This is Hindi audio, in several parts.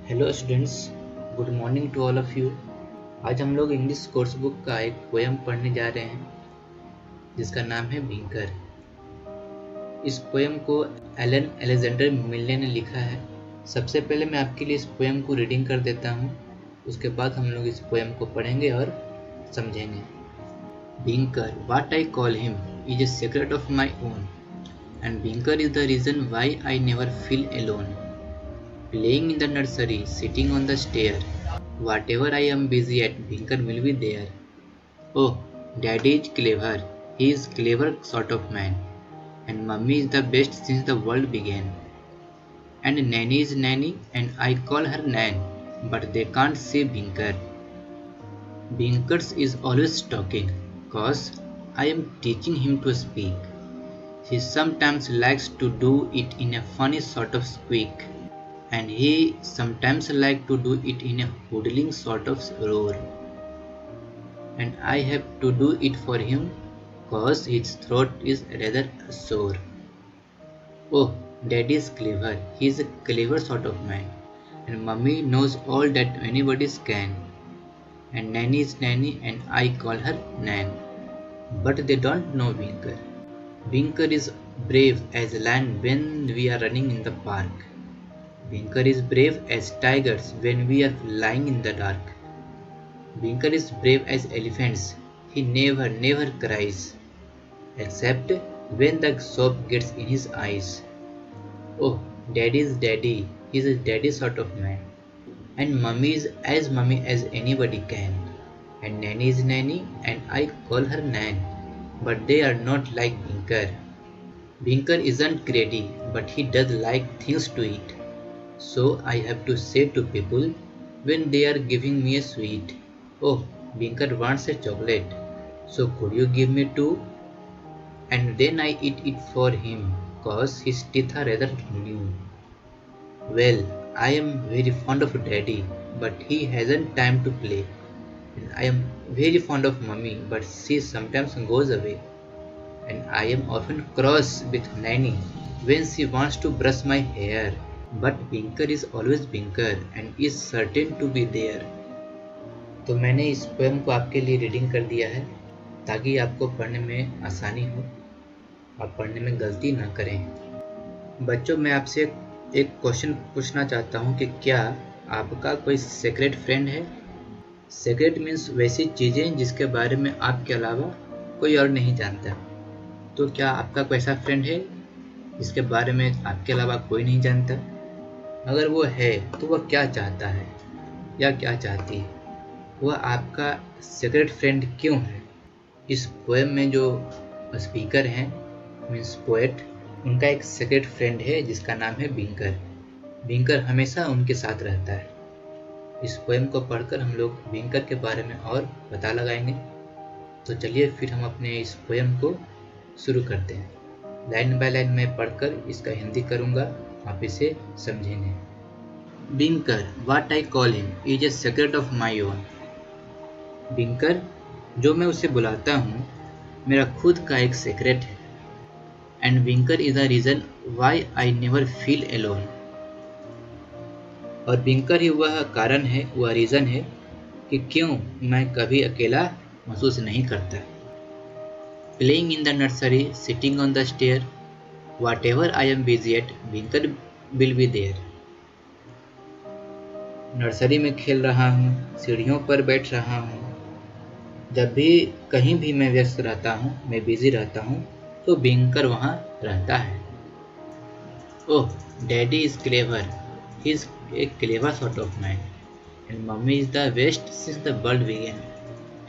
Hello students, good morning to all of you. आज हम लोग इंग्लिश कोर्स बुक का एक पोएम पढ़ने जा रहे हैं जिसका नाम है बिंकर। इस पोएम को एलन अलेक्जेंडर मिलने ने लिखा है। सबसे पहले मैं आपके लिए इस पोएम को रीडिंग कर देता हूँ, उसके बाद हम लोग इस पोएम को पढ़ेंगे और समझेंगे। Binker, what I call him is a secret of my own, and Binker is the reason why I never feel alone. Playing in the nursery, sitting on the stair. Whatever I am busy at, Binker will be there. Oh, Daddy is clever. He is clever sort of man. And Mummy is the best since the world began. And Nanny is Nanny, and I call her Nan. But they can't see Binker. Binkers is always talking, cause I am teaching him to speak. He sometimes likes to do it in a funny sort of squeak. And he sometimes like to do it in a hoodling sort of roar. And I have to do it for him, cause his throat is rather sore. Oh, Daddy is clever, he is a clever sort of man. And Mummy knows all that anybody can. And Nanny is Nanny, and I call her Nan. But they don't know Binker. Binker is brave as a lion when we are running in the park. Binker is brave as tigers when we are lying in the dark. Binker is brave as elephants. He never cries, except when the soap gets in his eyes. Oh, Daddy is Daddy. He is a daddy sort of man. And Mummy is as mummy as anybody can. And Nanny is Nanny, and I call her Nan. But they are not like Binker. Binker isn't greedy, but he does like things to eat. So I have to say to people when they are giving me a sweet, oh, Binker wants a chocolate, so could you give me two? And then I eat it for him, cause his teeth are rather new. Well, I am very fond of Daddy, but he hasn't time to play. And I am very fond of Mummy, but she sometimes goes away. And I am often cross with Nanny when she wants to brush my hair. But Binker is always Binker and is certain to be there. तो मैंने इस पोएम को आपके लिए रीडिंग कर दिया है ताकि आपको पढ़ने में आसानी हो, आप पढ़ने में गलती ना करें। बच्चों, मैं आपसे एक क्वेश्चन पूछना चाहता हूँ कि क्या आपका कोई सीक्रेट फ्रेंड है? सीक्रेट मीन्स वैसी चीज़ें जिसके बारे में आपके अलावा कोई और नहीं जानता। तो क्या आपका कोई ऐसा फ्रेंड है जिसके बारे में आपके अलावा कोई नहीं जानता? अगर वो है तो वह क्या चाहता है या क्या चाहती है? वह आपका सीक्रेट फ्रेंड क्यों है? इस पोएम में जो स्पीकर हैं मीन्स पोएट, उनका एक सीक्रेट फ्रेंड है जिसका नाम है बिंकर। बिंकर हमेशा उनके साथ रहता है। इस पोएम को पढ़कर हम लोग बिंकर के बारे में और पता लगाएंगे। तो चलिए फिर हम अपने इस पोएम को शुरू करते हैं। लाइन बाय लाइन मैं पढ़कर इसका हिंदी करूँगा, आप इसे समझेंगे। Binker, what I call him is a secret of my own. Binker, जो मैं उसे बुलाता हूँ, मेरा खुद का एक सीक्रेट है। And Binker is the reason why I never feel alone. और बिंकर ही वह कारण है, वह रीजन है कि क्यों मैं कभी अकेला महसूस नहीं करता। Playing in the nursery, sitting on the stair, Whatever I am busy at, Binker will be there. Nursery में खेल रहा हूँ, सीढ़ियों पर बैठ रहा हूँ। जब भी कहीं भी मैं व्यस्त रहता हूँ, मैं बिजी रहता हूँ, तो बिंकर वहाँ रहता है। Oh, daddy is clever, he is a clever sort of man, and mummy is the best since the world began,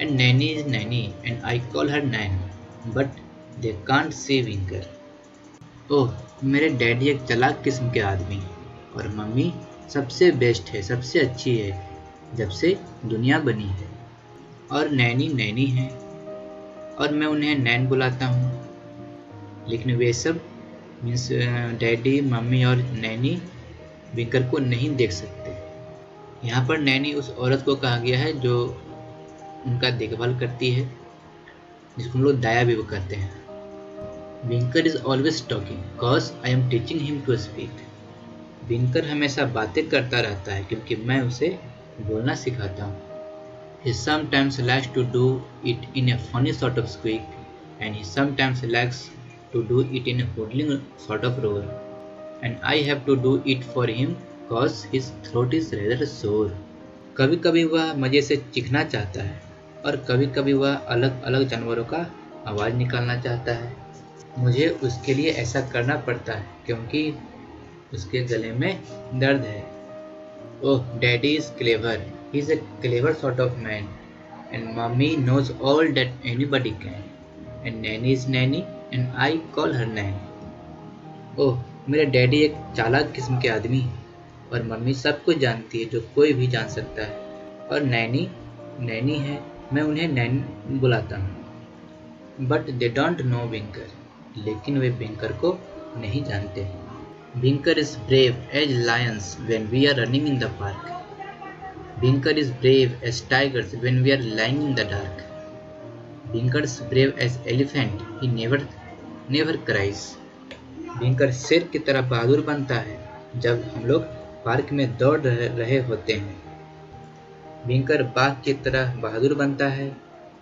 and nanny is nanny, and I call her nan, but they can't see Binker. Oh, मेरे डैडी एक चालाक किस्म के आदमी, और मम्मी सबसे बेस्ट है, सबसे अच्छी है जब से दुनिया बनी है, और नैनी नैनी है, और मैं उन्हें नैन बुलाता हूँ। लेकिन वे सब मीन्स डैडी, मम्मी और नैनी बिंकर को नहीं देख सकते। यहाँ पर नैनी उस औरत को कहा गया है जो उनका देखभाल करती है, जिसको हम लोग दाया भी कहते हैं। Binker is always talking, cause I am teaching him to speak. बिंकर हमेशा बातें करता रहता है क्योंकि मैं उसे बोलना सिखाता हूँ। He sometimes likes to do it in a funny sort of squeak, and he sometimes likes to do it in a hoodling sort of roar, and I have to do it for him cause his throat is rather sore. कभी कभी वह मज़े से चीखना चाहता है और कभी कभी वह अलग अलग जानवरों का आवाज़ निकालना चाहता है। मुझे उसके लिए ऐसा करना पड़ता है क्योंकि उसके गले में दर्द है। Oh, daddy is clever, he is a clever sort of man, and mummy knows all that anybody can, and nanny is nanny and I call her nan. Oh, मेरे डैडी एक चालाक किस्म के आदमी है और मम्मी सब कुछ जानती है जो कोई भी जान सकता है, और नैनी नैनी है, मैं उन्हें नैन बुलाता हूँ। But they don't know Binker, लेकिन वे बिंकर को नहीं जानते। Binker is brave as lions when we are running in the park. Binker is brave as tigers when we are lying in the dark. Binker is brave as elephant, he never cries. Binker शेर की तरह बहादुर बनता है जब हम लोग पार्क में दौड़ रहे होते हैं। बिंकर बाघ की तरह बहादुर बनता है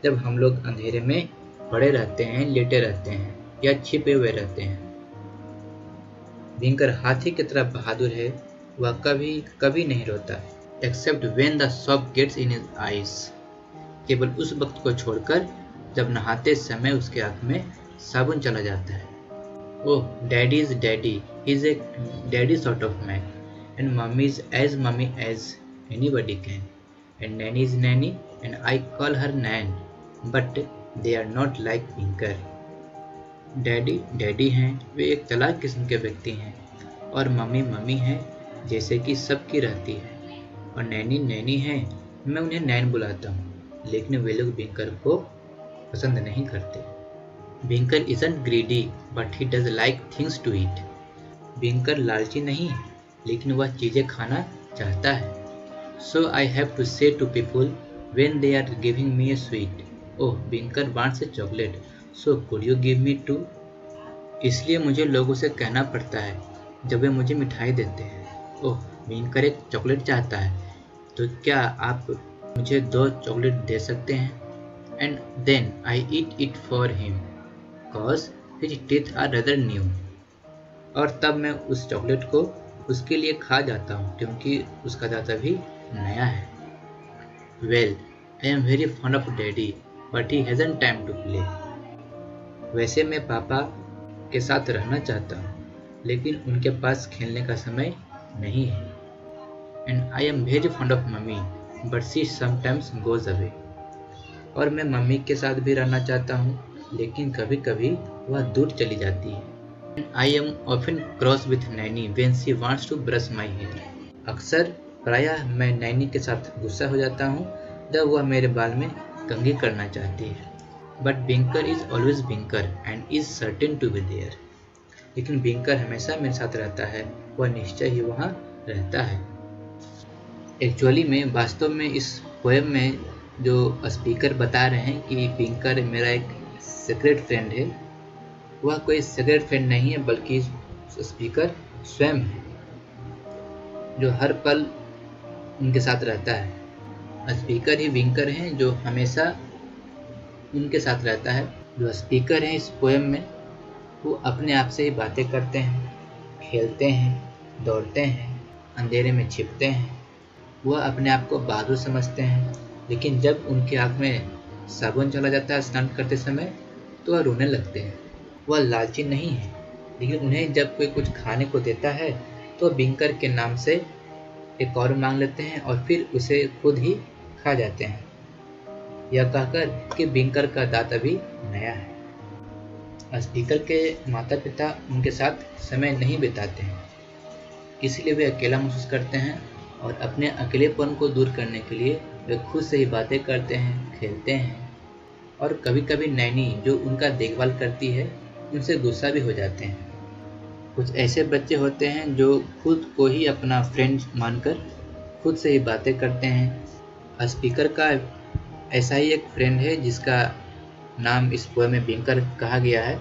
जब हम लोग अंधेरे में पड़े रहते हैं, लेटे रहते हैं या छिपे हुए रहते हैं। बिंकर हाथी की तरह बहादुर है, वह कभी कभी नहीं रोता, except when the soap gets in his eyes, केवल उस वक्त को छोड़कर जब नहाते समय उसके आंख में साबुन चला जाता है। Oh, daddy is daddy, he is a daddy sort of man, and mummy is as mummy as anybody can, and nanny is nanny and I call her nan, but they are not like Binker. Daddy daddy हैं, वे एक चालाक किस्म के व्यक्ति हैं, और मम्मी मम्मी हैं जैसे कि सबकी रहती है, और नैनी नैनी हैं, मैं उन्हें नैन बुलाता हूँ, लेकिन वे लोग बिंकर को पसंद नहीं करते। Binker isn't greedy but he does like things to eat. Binker लालची नहीं है, लेकिन वह चीज़ें खाना चाहता है। So I have to say to people when they are giving me a sweet, oh Binker wants a chocolate, so could you give me two. इसलिए मुझे लोगों से कहना पड़ता है जब वे मुझे मिठाई देते हैं, ओह बिंकर एक चॉकलेट चाहता है, तो क्या आप मुझे 2 चॉकलेट दे सकते हैं। And then I eat it for him cause his teeth are rather new. और तब मैं उस चॉकलेट को उसके लिए खा जाता हूँ क्योंकि उसका दांत अभी नया है। Well, I am very fond of daddy but he hasn't time to play. वैसे मैं पापा के साथ रहना चाहता हूँ, लेकिन उनके पास खेलने का समय नहीं है। And I am very fond of mummy but she sometimes goes away. और मैं मम्मी के साथ भी रहना चाहता हूँ, लेकिन कभी कभी वह दूर चली जाती है। And I am often cross with nanny when she wants to brush my hair. अक्सर प्रायः मैं नैनी के साथ गुस्सा हो जाता हूँ जब वह मेरे बाल में कंघी करना चाहती है। But Binker is always Binker and is certain to be there. लेकिन बिंकर हमेशा मेरे साथ रहता है, वह निश्चय ही वहाँ रहता है। एक्चुअली में वास्तव में इस पोएम में जो स्पीकर बता रहे हैं कि बिंकर मेरा एक सीक्रेट फ्रेंड है, वह कोई सीक्रेट फ्रेंड नहीं है, बल्कि स्पीकर स्वयं है जो हर पल उनके साथ रहता है। स्पीकर ही बिंकर हैं जो हमेशा उनके साथ रहता है। जो स्पीकर हैं इस पोएम में, वो अपने आप से ही बातें करते हैं, खेलते हैं, दौड़ते हैं, अंधेरे में छिपते हैं। वह अपने आप को बहादुर समझते हैं, लेकिन जब उनकी आँख में साबुन चला जाता है स्नान करते समय तो वह रोने लगते हैं। वह लालची नहीं है, लेकिन उन्हें जब कोई कुछ खाने को देता है तो बिंकर के नाम से एक और मांग लेते हैं और फिर उसे खुद ही खा जाते हैं, यह कहकर कि बिंकर का दांत अभी नया है। स्पीकर के माता पिता उनके साथ समय नहीं बिताते हैं, इसलिए वे अकेला महसूस करते हैं, और अपने अकेलेपन को दूर करने के लिए वे खुद से ही बातें करते हैं, खेलते हैं। और कभी कभी नैनी जो उनका देखभाल करती है उनसे गुस्सा भी हो जाते हैं। कुछ ऐसे बच्चे होते हैं जो खुद को ही अपना फ्रेंड मानकर खुद से ही बातें करते हैं। स्पीकर का ऐसा ही एक फ्रेंड है जिसका नाम इस पोएम में बिंकर कहा गया है,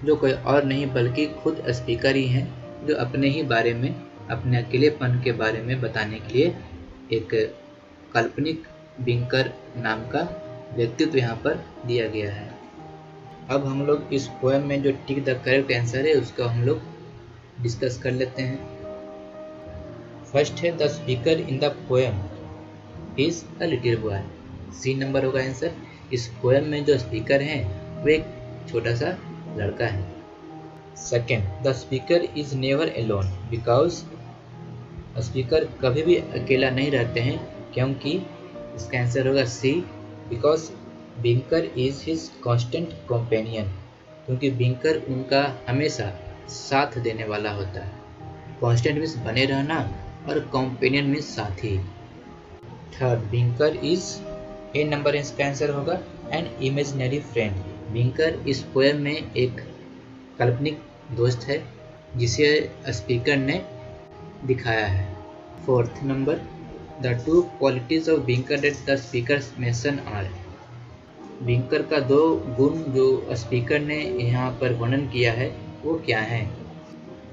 जो कोई और नहीं बल्कि खुद स्पीकर ही हैं, जो अपने ही बारे में अपने अकेलेपन के बारे में बताने के लिए एक काल्पनिक बिंकर नाम का व्यक्तित्व यहाँ पर दिया गया है। अब हम लोग इस पोएम में जो टिक द करेक्ट आंसर है उसका हम लोग डिस्कस कर लेते हैं। फर्स्ट है the speaker in the poem is a little boy. C number होगा आंसर। इस पोएम में जो स्पीकर है वो एक छोटा सा लड़का है। Second, the speaker is never alone because speaker कभी भी अकेला नहीं रहते हैं, क्योंकि इसका आंसर होगा C, because Binker is his constant companion, क्योंकि बिंकर उनका हमेशा साथ देने वाला होता है। कांस्टेंट मीन्स बने रहना और कंपेनियन मीन्स साथी। थर्ड, बिंकर इज ए नंबर इसका आंसर होगा एन इमेजिनरी फ्रेंड। बिंकर इस पोएम में एक काल्पनिक दोस्त है जिसे स्पीकर ने दिखाया है। Fourth number, the two qualities of Binker that the speaker mention are. Binker का दो गुण जो स्पीकर ने यहाँ पर वर्णन किया है वो क्या है?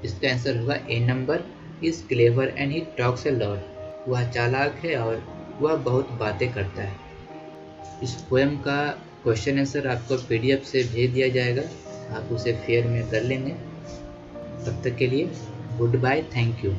इसका आंसर होगा A number, is clever and he talks a lot. वह चालाक है और वह बहुत बातें करता है। इस पोएम का क्वेश्चन आंसर आपको PDF से भेज दिया जाएगा, आप उसे फेयर में कर लेंगे। तब तक के लिए गुड बाय, थैंक यू।